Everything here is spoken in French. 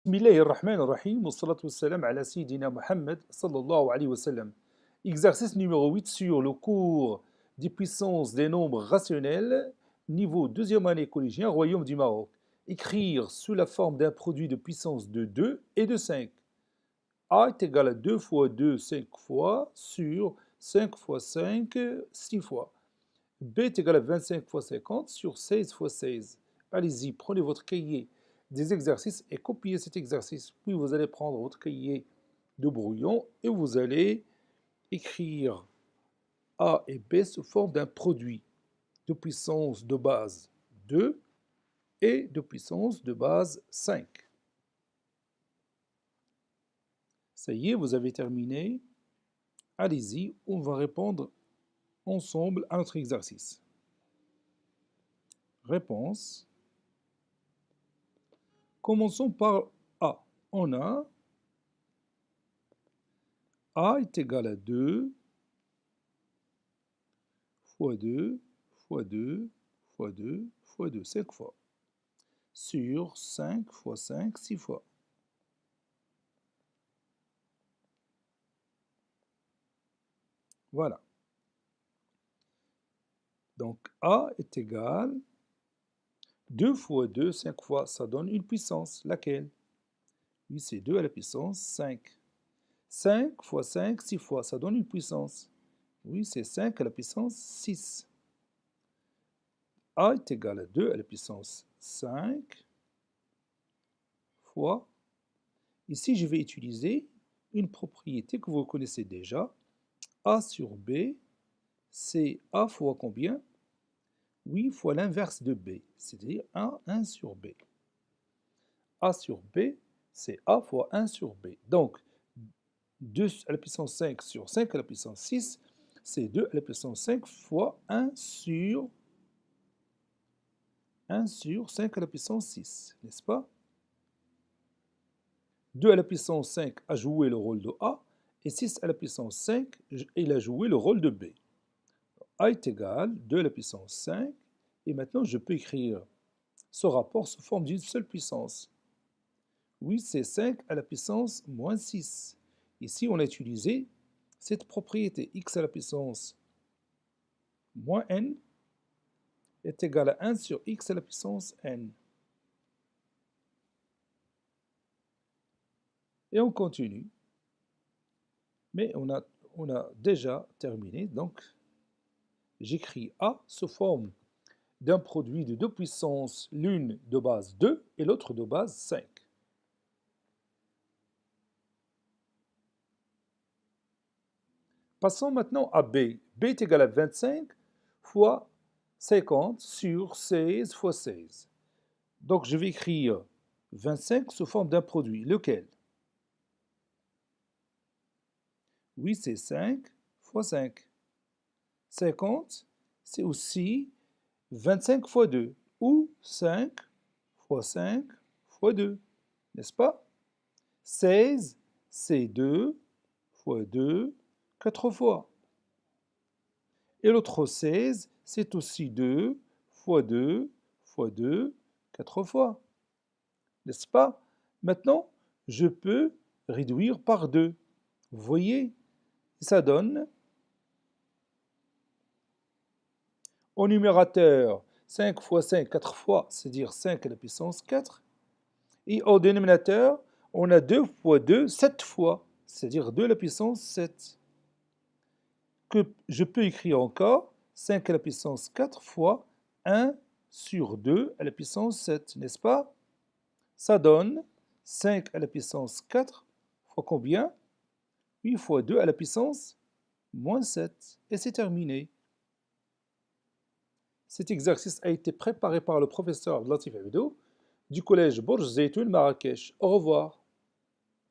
بسم الله الرحمن الرحيم والصلاة والسلام على سيدنا Mohammed sallallahu alayhi wa sallam. Exercice numéro 8 sur le cours des puissances des nombres rationnels, niveau deuxième année collégien, Royaume du Maroc. Écrire sous la forme d'un produit de puissance de 2 et de 5. A est égal à 2 fois 2, 5 fois, sur 5 fois 5, 6 fois. B est égal à 25 fois 50 sur 16 fois 16. Allez-y, prenez votre cahier des exercices et copiez cet exercice. Puis vous allez prendre votre cahier de brouillon et vous allez écrire A et B sous forme d'un produit de puissance de base 2 et de puissance de base 5. Ça y est, vous avez terminé. Allez-y, on va répondre ensemble à notre exercice. Réponse. Commençons par A. On a A est égal à 2 fois 2 fois 2 fois 2 fois 2, 5 fois, sur 5 fois 5, 6 fois. Voilà. Donc A est égal 2 fois 2, 5 fois, ça donne une puissance. Laquelle? Oui, c'est 2 à la puissance 5. 5 fois 5, 6 fois, ça donne une puissance. Oui, c'est 5 à la puissance 6. A est égal à 2 à la puissance 5 fois. Ici, je vais utiliser une propriété que vous connaissez déjà. A sur B, c'est A fois combien? Oui, fois l'inverse de B, c'est-à-dire 1 sur B. A sur B, c'est A fois 1 sur B. Donc, 2 à la puissance 5 sur 5 à la puissance 6, c'est 2 à la puissance 5 fois 1 sur 5 à la puissance 6, n'est-ce pas? 2 à la puissance 5 a joué le rôle de A, et 6 à la puissance 5, il a joué le rôle de B. A est égal 2 à la puissance 5, et maintenant je peux écrire ce rapport sous forme d'une seule puissance. Oui, c'est 5 à la puissance moins 6. Ici, on a utilisé cette propriété x à la puissance moins n est égal à 1 sur x à la puissance n. Et on continue. Mais on a déjà terminé, donc j'écris A sous forme d'un produit de deux puissances, l'une de base 2 et l'autre de base 5. Passons maintenant à B. B est égal à 25 fois 50 sur 16 fois 16. Donc je vais écrire 25 sous forme d'un produit. Lequel? Oui, c'est 5 fois 5. 50, c'est aussi 25 fois 2, ou 5 fois 5 fois 2, n'est-ce pas? 16, c'est 2 fois 2, 4 fois. Et l'autre 16, c'est aussi 2 fois 2 fois 2, 4 fois. N'est-ce pas? Maintenant, je peux réduire par 2. Vous voyez? Ça donne au numérateur 5 fois 5, 4 fois, c'est-à-dire 5 à la puissance 4. Et au dénominateur, on a 2 fois 2, 7 fois, c'est-à-dire 2 à la puissance 7. Que je peux écrire encore 5 à la puissance 4 fois 1 sur 2 à la puissance 7, n'est-ce pas? Ça donne 5 à la puissance 4 fois combien? 8 fois 2 à la puissance moins 7. Et c'est terminé. Cet exercice a été préparé par le professeur Latif Abdo du collège Bourj Zeytoun Marrakech. Au revoir.